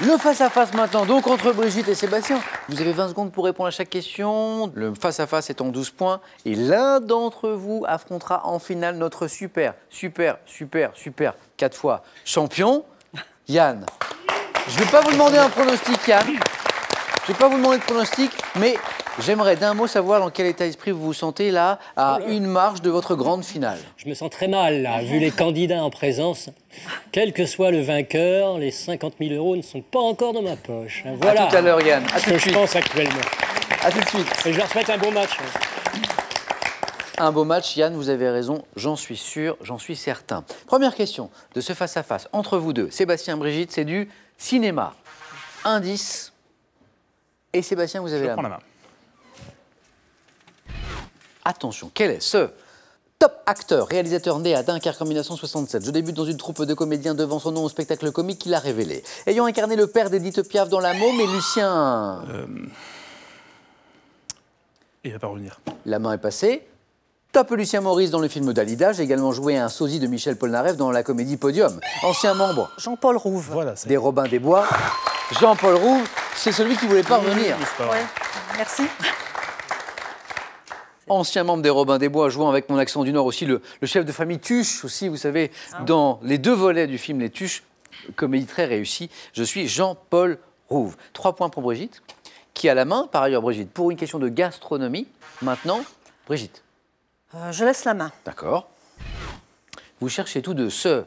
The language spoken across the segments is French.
Le face-à-face maintenant, donc entre Brigitte et Sébastien. Vous avez 20 secondes pour répondre à chaque question. Le face-à-face est en 12 points. Et l'un d'entre vous affrontera en finale notre super, 4 fois champion, Yann. Je ne vais pas vous demander un pronostic, Yann. Je ne vais pas vous demander de pronostic, mais j'aimerais d'un mot savoir dans quel état d'esprit vous vous sentez là, à une marche de votre grande finale. Je me sens très mal, là, vu les candidats en présence. Quel que soit le vainqueur, les 50 000 € ne sont pas encore dans ma poche. Voilà. À tout à l'heure, Yann. À ce tout que de je suite. pense actuellement. À tout de suite. Et je leur souhaite un bon match. Un beau match, Yann, vous avez raison, j'en suis sûr, j'en suis certain. Première question de ce face-à-face entre vous deux, Sébastien et Brigitte, c'est du cinéma. Indice. Et Sébastien, vous avez la main. Attention, quel est ce top acteur, réalisateur né à Dunkerque en 1967? Je débute dans une troupe de comédiens devant son nom au spectacle comique qu'il a révélé. Ayant incarné le père d'Édith Piaf dans La Môme et Lucien... Il va pas revenir. La main est passée. Top Lucien Maurice dans le film Dalida. J'ai également joué un sosie de Michel Polnareff dans la comédie Podium. Ancien membre Jean-Paul Rouve. Voilà, des Robins des Bois. Jean-Paul Rouve, c'est celui qui ne voulait pas revenir. Ouais. Merci. Ancien membre des Robins des Bois, jouant avec mon accent du Nord aussi, le chef de famille Tuche aussi, vous savez, dans les deux volets du film Les Tuches, comédie très réussie. Je suis Jean-Paul Rouve. 3 points pour Brigitte, qui a la main, par ailleurs Brigitte, pour une question de gastronomie. Maintenant, Brigitte. Je laisse la main. D'accord. Vous cherchez tout de ce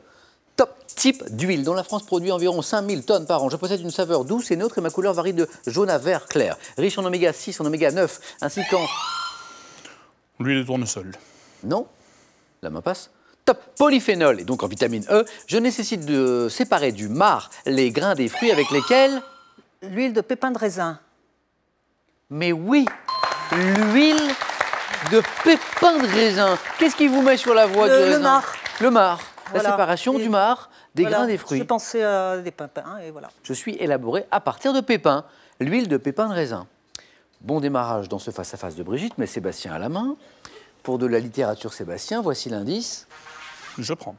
top type d'huile dont la France produit environ 5000 tonnes par an. Je possède une saveur douce et neutre et ma couleur varie de jaune à vert clair. Riche en oméga 6, en oméga 9, ainsi qu'en... L'huile de tournesol. Non. La main passe. Top polyphénol et donc en vitamine E. Je nécessite de séparer du marc les grains des fruits avec lesquels... L'huile de pépins de raisin. Mais oui, l'huile de pépins de raisin. Qu'est-ce qui vous met sur la voie du raisin? Le marc. Le marc. Voilà. La séparation du marc des Voilà. grains des fruits. J'ai pensé à des pépins et voilà. Je suis élaboré à partir de pépins, l'huile de pépins de raisin. Bon démarrage dans ce face-à-face de Brigitte, mais Sébastien à la main. Pour de la littérature, Sébastien, voici l'indice. Je prends.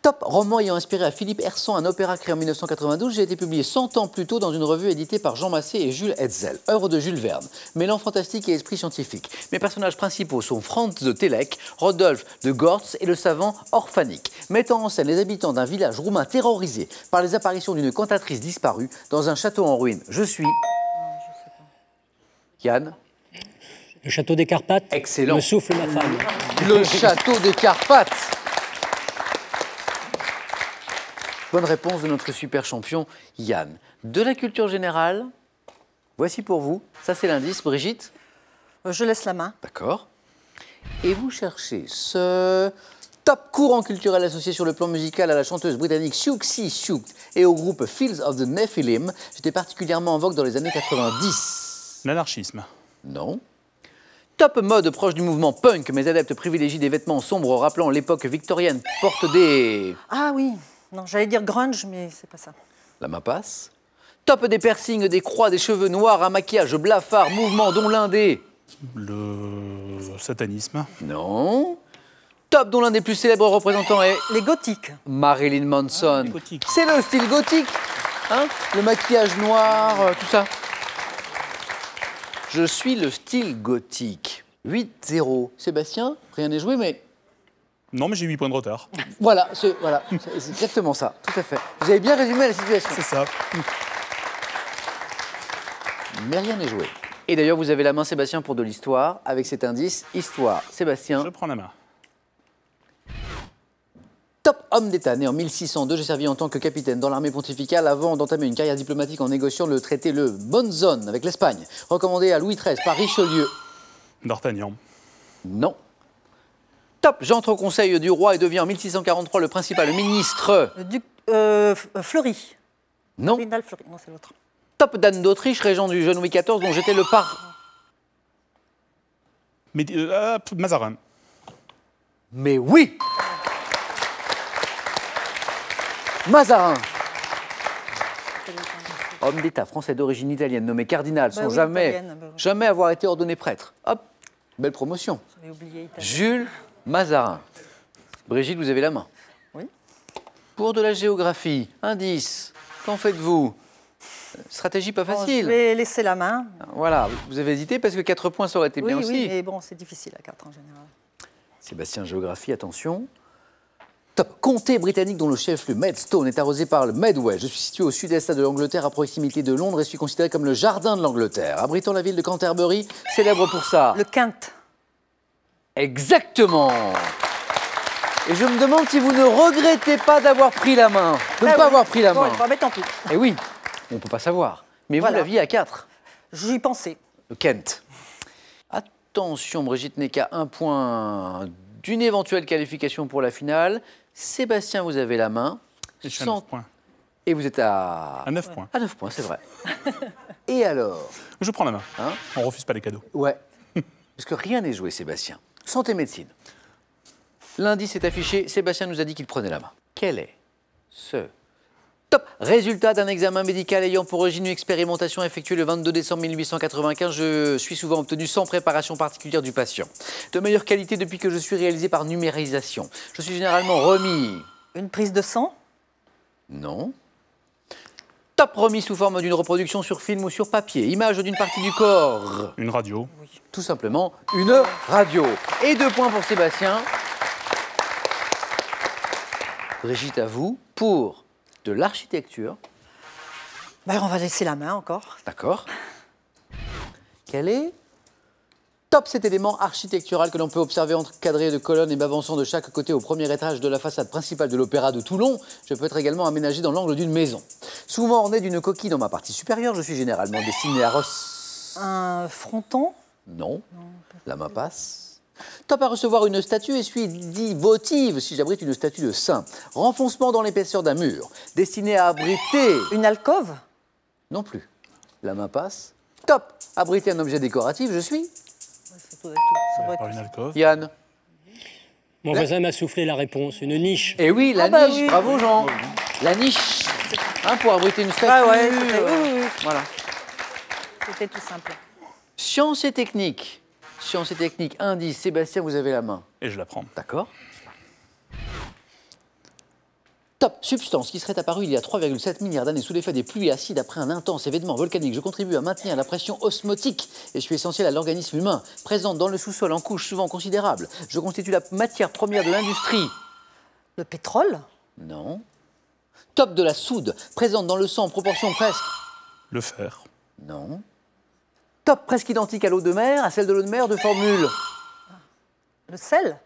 Top roman ayant inspiré à Philippe Hersant un opéra créé en 1992, j'ai été publié 100 ans plus tôt dans une revue éditée par Jean Massé et Jules Hetzel, œuvre de Jules Verne, mêlant fantastique et esprit scientifique. Mes personnages principaux sont Franz de Télek, Rodolphe de Gortz et le savant Orphanik, mettant en scène les habitants d'un village roumain terrorisé par les apparitions d'une cantatrice disparue dans un château en ruine. Je suis... Yann. Le château des Carpates. Excellent. Me souffle ma femme. Le château des Carpates. Bonne réponse de notre super champion Yann. De la culture générale, voici pour vous. Ça, c'est l'indice. Brigitte? Je laisse la main. D'accord. Et vous cherchez ce top courant culturel associé sur le plan musical à la chanteuse britannique Siouxsie Sioux et au groupe Fields of the Nephilim. J'étais particulièrement en vogue dans les années 90. L'anarchisme. Non. Top mode proche du mouvement punk. Mes adeptes privilégient des vêtements sombres rappelant l'époque victorienne. Portent des... Ah oui. Non, j'allais dire grunge, mais c'est pas ça. La main passe. Top des piercings, des croix, des cheveux noirs, un maquillage blafard, mouvement dont l'un des... Le satanisme. Non. Top dont l'un des plus célèbres représentants est... Les gothiques. Marilyn Manson. Ah, c'est le style gothique. Hein, le maquillage noir, tout ça. Je suis le style gothique. 8-0. Sébastien, rien n'est joué, mais... Non, mais j'ai 8 points de retard. Voilà, c'est exactement ça, tout à fait. Vous avez bien résumé la situation. C'est ça. Mais rien n'est joué. Et d'ailleurs, vous avez la main, Sébastien, pour de l'histoire, avec cet indice, histoire. Sébastien. Je prends la main. Top homme d'État, né en 1602, j'ai servi en tant que capitaine dans l'armée pontificale avant d'entamer une carrière diplomatique en négociant le traité Le Bonne-Zone avec l'Espagne, recommandé à Louis XIII par Richelieu. D'Artagnan. Non. Top, j'entre au conseil du roi et deviens en 1643 le principal ministre. Le duc Fleury. Non. Cardinal Fleury. Non, c'est l'autre. Top, d'Anne d'Autriche, régent du jeune Louis XIV, dont j'étais le Mais Mazarin. Mais oui. Mazarin. Homme d'État français d'origine italienne nommé cardinal sans oui, jamais avoir été ordonné prêtre. Hop, belle promotion. J'avais oublié italien. Jules Mazarin. Brigitte, vous avez la main. Oui. Pour de la géographie, indice, qu'en faites-vous? Stratégie pas Bon, facile. je vais laisser la main. Voilà, vous avez hésité parce que 4 points, ça aurait été bien Oui, aussi. mais bon, c'est difficile à 4 en général. Sébastien, géographie, attention. Top. Comté britannique dont le chef-lieu Maidstone est arrosé par le Medway. Je suis situé au sud-est de l'Angleterre, à proximité de Londres, et suis considéré comme le jardin de l'Angleterre. Abritant la ville de Canterbury, célèbre pour ça. Le Kent. Exactement. Et je me demande si vous ne regrettez pas d'avoir pris la main. De ne Ah pas oui. avoir pris la Bon, main. mais tant pis. Eh oui, on ne peut pas savoir. Mais Voilà. vous l'aviez à 4. J'y pensais. Le Kent. Attention, Brigitte n'est qu'à 1 point d'une éventuelle qualification pour la finale. Sébastien, vous avez la main. Et je suis à 9 points. Et vous êtes à 9 points. À 9 points, c'est vrai. Et alors? Je prends la main. Hein? On refuse pas les cadeaux. Ouais. Parce que rien n'est joué, Sébastien. Santé médecine. L'indice est affiché. Sébastien nous a dit qu'il prenait la main. Quel est ce top résultat d'un examen médical ayant pour origine une expérimentation effectuée le 22 décembre 1895? Je suis souvent obtenu sans préparation particulière du patient. De meilleure qualité depuis que je suis réalisé par numérisation. Je suis généralement remis. Une prise de sang. Non. Top remis sous forme d'une reproduction sur film ou sur papier. Image d'une partie du corps. Une radio. Tout simplement une radio. Et 2 points pour Sébastien. Brigitte, à vous, pour de l'architecture. Ben, on va laisser la main encore. D'accord. Quel est top cet élément architectural que l'on peut observer encadré de colonnes et m'avançant de chaque côté au premier étage de la façade principale de l'Opéra de Toulon? Je peux être également aménagé dans l'angle d'une maison. Souvent orné d'une coquille dans ma partie supérieure, je suis généralement destiné à Un fronton. Non, la main passe. Top à recevoir une statue et suis dit votive si j'abrite une statue de saint. Renfoncement dans l'épaisseur d'un mur. Destiné à abriter. Une alcôve. Non plus. La main passe. Top. Abriter un objet décoratif, je suis. Ça doit être tout. Ça doit Par être une alcôve. Yann. Mon voisin m'a soufflé la réponse, une niche. Eh oui, la Ah bah niche. oui. Bravo Jean. La niche. Hein, pour abriter une statue. Ah ouais, c'était oui. Voilà. C'était tout simple. Sciences et techniques. Sciences et techniques. Indice. Sébastien, vous avez la main. Et je la prends. D'accord. Top. Substance qui serait apparue il y a 3,7 milliards d'années sous l'effet des pluies acides après un intense événement volcanique. Je contribue à maintenir la pression osmotique et je suis essentiel à l'organisme humain, présente dans le sous-sol en couches souvent considérables. Je constitue la matière première de l'industrie. Le pétrole. Non. Top de la soude, présente dans le sang en proportion presque. Le fer. Non. Top presque identique à l'eau de mer, à celle de l'eau de mer de formule. Le sel.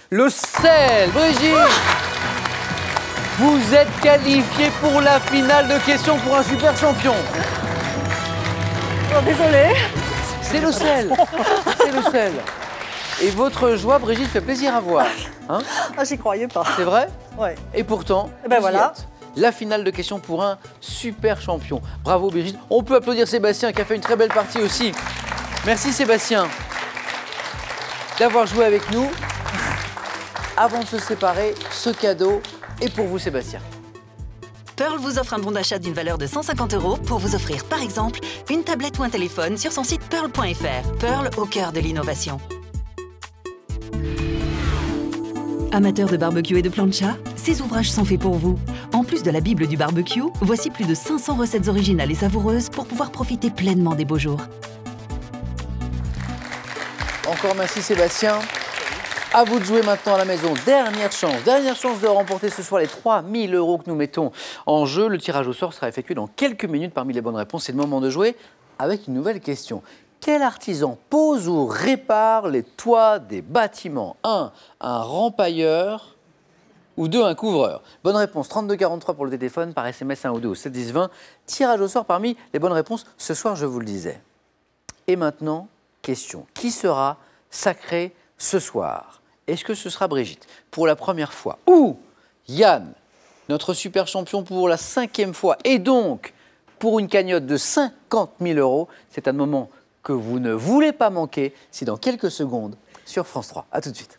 Le sel, Brigitte. Vous êtes qualifié pour la finale de questions pour un super champion. Oh, désolé. C'est le sel. C'est le sel. Et votre joie, Brigitte, fait plaisir à voir. Hein? Ah, j'y croyais pas. C'est vrai? Ouais. Et pourtant, Eh ben vous y voilà. êtes. La finale de questions pour un super champion. Bravo Brigitte. On peut applaudir Sébastien qui a fait une très belle partie aussi. Merci Sébastien d'avoir joué avec nous. Avant de se séparer, ce cadeau est pour vous Sébastien. Pearl vous offre un bon d'achat d'une valeur de 150 € pour vous offrir, par exemple, une tablette ou un téléphone sur son site pearl.fr. Pearl au cœur de l'innovation. Amateurs de barbecue et de plancha, ces ouvrages sont faits pour vous. En plus de la Bible du barbecue, voici plus de 500 recettes originales et savoureuses pour pouvoir profiter pleinement des beaux jours. Encore merci Sébastien. À vous de jouer maintenant à la maison. Dernière chance de remporter ce soir les 3 000 € que nous mettons en jeu. Le tirage au sort sera effectué dans quelques minutes parmi les bonnes réponses. C'est le moment de jouer avec une nouvelle question. Quel artisan pose ou répare les toits des bâtiments? 1. Un rempailleur ou 2. Un couvreur. Bonne réponse 3243 pour le téléphone, par SMS 1 ou 2 au 7 10 20. Tirage au sort parmi les bonnes réponses ce soir, je vous le disais. Et maintenant, question. Qui sera sacré ce soir? Est-ce que ce sera Brigitte pour la première fois ou Yann, notre super champion pour la 5e fois et donc pour une cagnotte de 50 000 €? C'est un moment que vous ne voulez pas manquer. C'est dans quelques secondes sur France 3. A tout de suite.